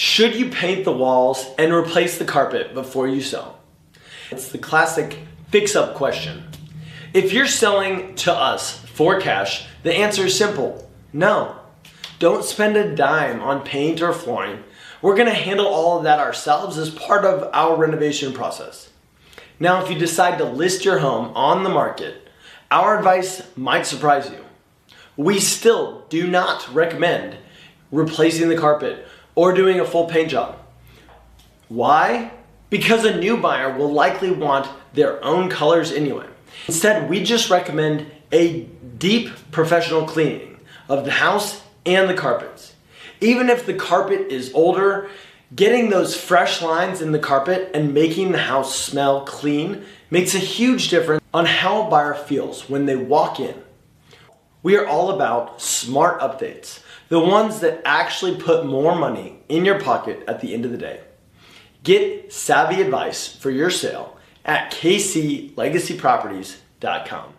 Should you paint the walls and replace the carpet before you sell? It's the classic fix-up question. If you're selling to us for cash, the answer is simple: no. Don't spend a dime on paint or flooring. We're gonna handle all of that ourselves as part of our renovation process. Now, if you decide to list your home on the market, our advice might surprise you. We still do not recommend replacing the carpet or doing a full paint job. Why? Because a new buyer will likely want their own colors anyway. Instead, we just recommend a deep professional cleaning of the house and the carpets. Even if the carpet is older, getting those fresh lines in the carpet and making the house smell clean makes a huge difference on how a buyer feels when they walk in. We are all about smart updates, the ones that actually put more money in your pocket at the end of the day. Get savvy advice for your sale at kclegacyproperties.com.